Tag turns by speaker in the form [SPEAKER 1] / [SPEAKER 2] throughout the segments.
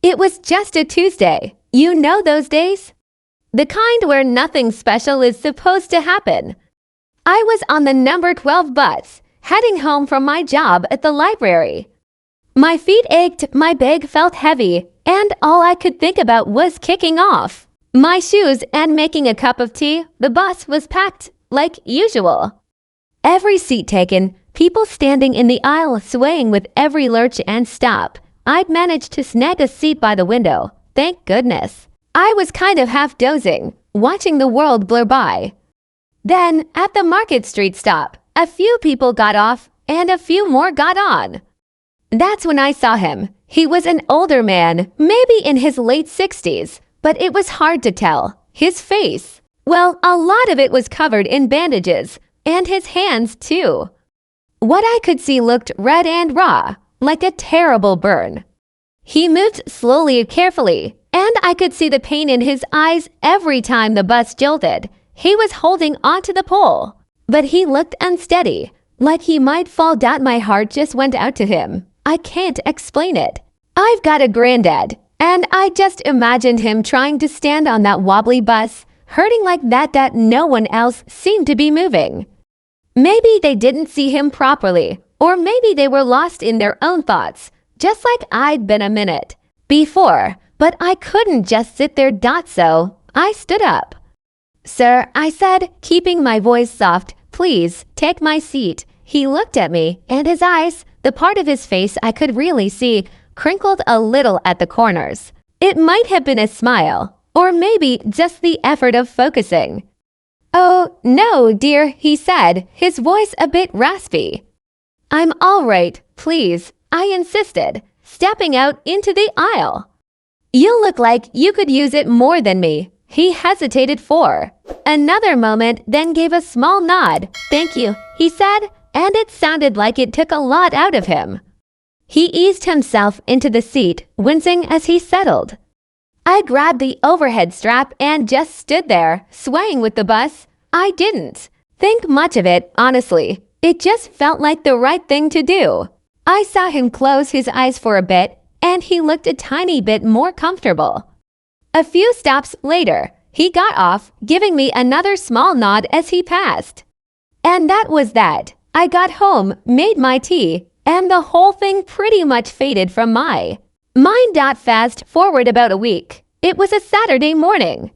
[SPEAKER 1] It was just a Tuesday. You know those days? The kind where nothing special is supposed to happen. I was on the number 12 bus, heading home from my job at the library. My feet ached, my bag felt heavy, and all I could think about was kicking off my shoes and making a cup of tea. The bus was packed, like usual. Every seat taken, people standing in the aisle swaying with every lurch and stop. I'd managed to snag a seat by the window, thank goodness. I was kind of half dozing, watching the world blur by. Then, at the Market Street stop, a few people got off and a few more got on. That's when I saw him. He was an older man, maybe in his late 60s, but it was hard to tell. His face, well, a lot of it was covered in bandages, and his hands too. What I could see looked red and raw, like a terrible burn. He moved slowly and carefully, and I could see the pain in his eyes every time the bus jolted. He was holding onto the pole, but he looked unsteady, like he might fall down. My heart just went out to him. I can't explain it. I've got a granddad, and I just imagined him trying to stand on that wobbly bus, hurting like that no one else seemed to be moving. Maybe they didn't see him properly, or maybe they were lost in their own thoughts, just like I'd been a minute before, but I couldn't just sit there. So I stood up. "Sir," I said, keeping my voice soft, "please take my seat." He looked at me, and his eyes, the part of his face I could really see, crinkled a little at the corners. It might have been a smile, or maybe just the effort of focusing. "Oh, no, dear," he said, his voice a bit raspy. "I'm all right, please," I insisted, stepping out into the aisle. "You look like you could use it more than me." He hesitated for another moment, then gave a small nod. "Thank you," he said, and it sounded like it took a lot out of him. He eased himself into the seat, wincing as he settled. I grabbed the overhead strap and just stood there, swaying with the bus. I didn't think much of it, honestly. It just felt like the right thing to do. I saw him close his eyes for a bit, and he looked a tiny bit more comfortable. A few stops later, he got off, giving me another small nod as he passed. And that was that. I got home, made my tea, and the whole thing pretty much faded from my mind. Fast forward about a week. It was a Saturday morning.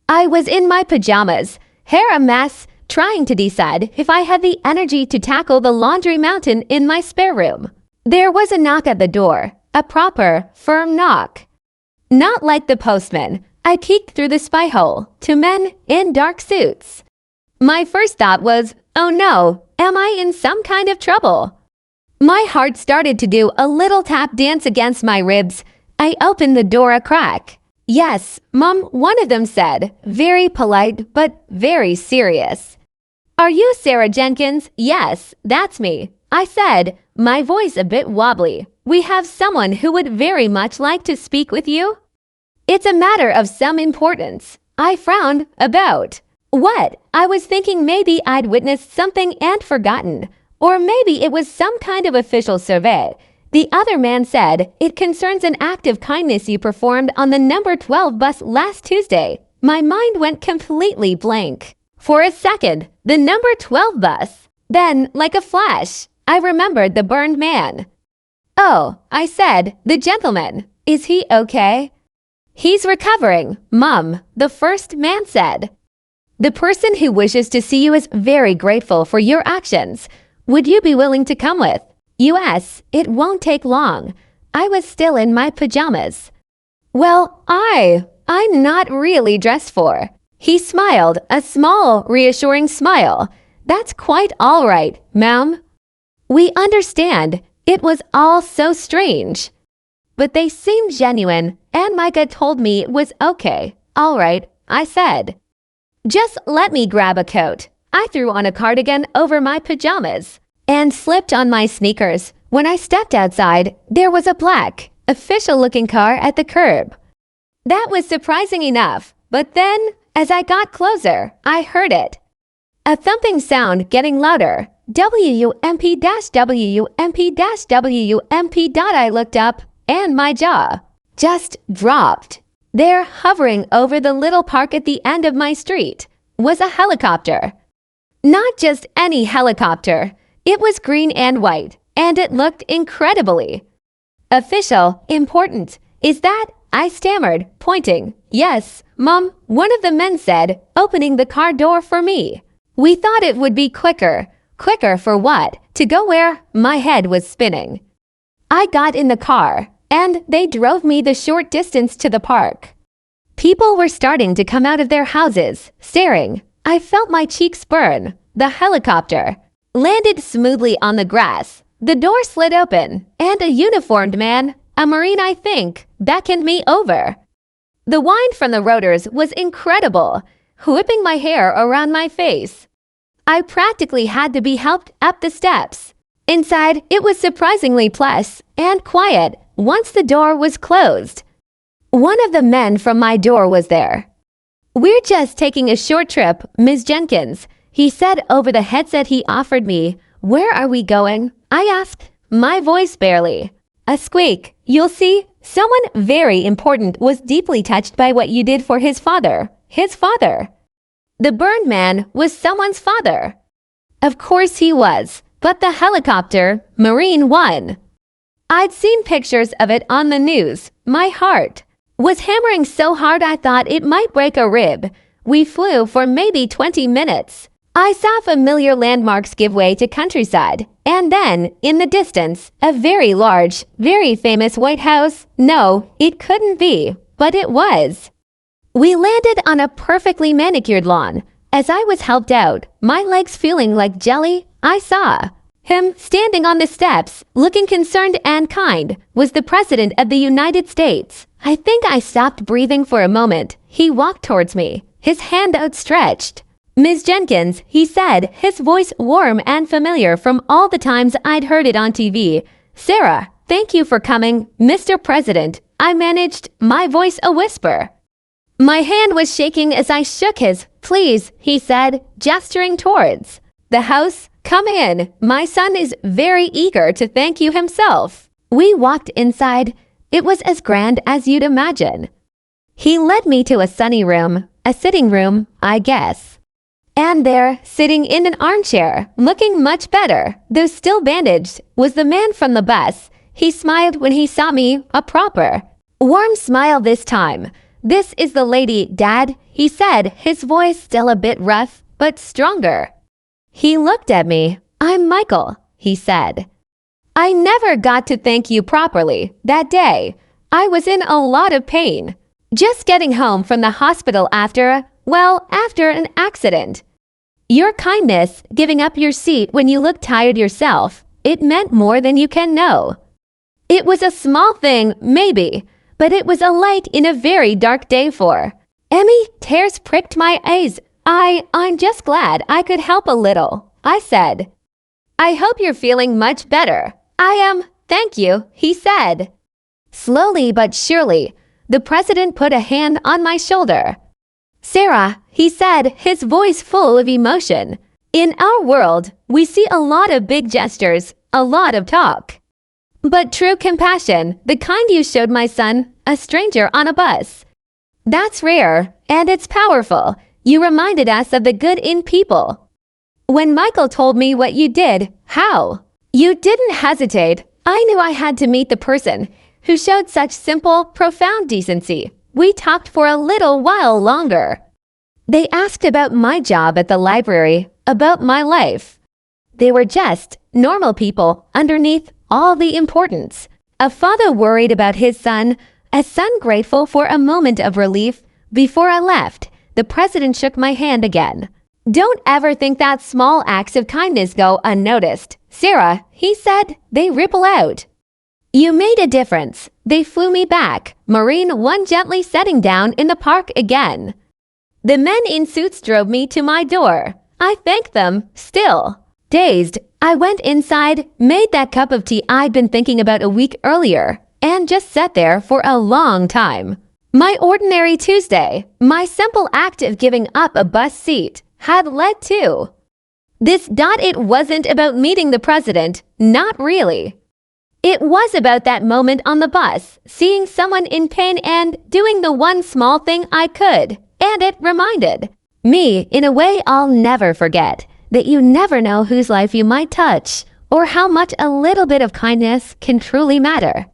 [SPEAKER 1] I was in my pajamas, hair a mess, trying to decide if I had the energy to tackle the laundry mountain in my spare room. There was a knock at the door, a proper, firm knock. Not like the postman. I peeked through the spy hole, 2 men in dark suits. My first thought was, oh no, am I in some kind of trouble? My heart started to do a little tap dance against my ribs. I opened the door a crack. "Yes, Mom," one of them said, very polite but very serious. "Are you Sarah Jenkins?" "Yes, that's me," I said, my voice a bit wobbly. "We have someone who would very much like to speak with you." "It's a matter of some importance." I frowned. "About what?" I was thinking maybe I'd witnessed something and forgotten, or maybe it was some kind of official survey. The other man said, "It concerns an act of kindness you performed on the number 12 bus last Tuesday." My mind went completely blank. For a second, the number 12 bus. Then, like a flash, I remembered the burned man. "Oh," I said, "the gentleman. Is he okay?" "He's recovering, Mum," the first man said. "The person who wishes to see you is very grateful for your actions. Would you be willing to come with us? It won't take long." I was still in my pajamas. "Well, I'm not really dressed for." He smiled, a small, reassuring smile. "That's quite all right, ma'am. We understand. It was all so strange. But they seemed genuine, and Micah told me it was okay." "All right," I said. "Just let me grab a coat." I threw on a cardigan over my pajamas and slipped on my sneakers. When I stepped outside, there was a black, official-looking car at the curb. That was surprising enough, but then, as I got closer, I heard it. A thumping sound getting louder. WUMP-WUMP-WUMP. I looked up, and my jaw just dropped. There, hovering over the little park at the end of my street, was a helicopter. Not just any helicopter. It was green and white, and it looked incredibly official, important. Is that? I stammered, pointing. Yes, Mom, one of the men said, opening the car door for me. We thought it would be quicker. Quicker for what? To go where? My head was spinning. I got in the car, and they drove me the short distance to the park. People were starting to come out of their houses, staring. I felt my cheeks burn. The helicopter landed smoothly on the grass. The door slid open, and a uniformed man, a Marine I think, beckoned me over. The wind from the rotors was incredible, whipping my hair around my face. I practically had to be helped up the steps. Inside, it was surprisingly plush and quiet once the door was closed. One of the men from my door was there. We're just taking a short trip, Ms. Jenkins, he said over the headset he offered me. Where are we going? I asked, my voice barely a squeak. You'll see, someone very important was deeply touched by what you did for his father. His father. The burned man was someone's father. Of course he was, but the helicopter, Marine won. I'd seen pictures of it on the news. My heart was hammering so hard I thought it might break a rib. We flew for maybe 20 minutes. I saw familiar landmarks give way to countryside, and then, in the distance, a very large, very famous White House. No, it couldn't be, but it was. We landed on a perfectly manicured lawn. As I was helped out, my legs feeling like jelly, I saw him standing on the steps, looking concerned and kind, was the President of the United States. I think I stopped breathing for a moment. He walked towards me, his hand outstretched. Ms. Jenkins, he said, his voice warm and familiar from all the times I'd heard it on TV. Sarah, thank you for coming, Mr. President. I managed, my voice a whisper. My hand was shaking as I shook his. Please, he said, gesturing towards the house. Come in. My son is very eager to thank you himself. We walked inside. It was as grand as you'd imagine. He led me to a sunny room, a sitting room, I guess. And there, sitting in an armchair, looking much better, though still bandaged, was the man from the bus. He smiled when he saw me, a proper, warm smile this time. This is the lady, Dad, he said, his voice still a bit rough, but stronger. He looked at me. I'm Michael, he said. I never got to thank you properly that day. I was in a lot of pain. Just getting home from the hospital after an accident. Your kindness, giving up your seat when you looked tired yourself, it meant more than you can know. It was a small thing, maybe, but it was a light in a very dark day for Emmy. Tears pricked my eyes. I'm just glad I could help a little, I said. I hope you're feeling much better. I am, thank you, he said. Slowly but surely, the President put a hand on my shoulder. Sarah, he said, his voice full of emotion. In our world, we see a lot of big gestures, a lot of talk. But true compassion, the kind you showed my son, a stranger on a bus. That's rare, and it's powerful. You reminded us of the good in people. When Michael told me what you did, how you didn't hesitate, I knew I had to meet the person who showed such simple, profound decency. We talked for a little while longer. They asked about my job at the library, about my life. They were just normal people underneath all the importance. A father worried about his son, a son grateful for a moment of relief. Before I left, the President shook my hand again. Don't ever think that small acts of kindness go unnoticed. Sarah, he said, they ripple out. You made a difference. They flew me back. Marine one gently setting down in the park again. The men in suits drove me to my door. I thanked them, still dazed. I went inside, made that cup of tea I'd been thinking about a week earlier, and just sat there for a long time. My ordinary Tuesday, my simple act of giving up a bus seat, had led to this. It wasn't about meeting the President, not really. It was about that moment on the bus, seeing someone in pain and doing the one small thing I could. And it reminded me, in a way I'll never forget, that you never know whose life you might touch, or how much a little bit of kindness can truly matter.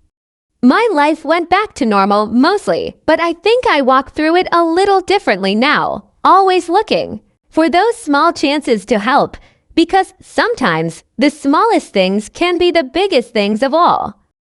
[SPEAKER 1] My life went back to normal mostly, but I think I walk through it a little differently now, always looking for those small chances to help, because sometimes the smallest things can be the biggest things of all.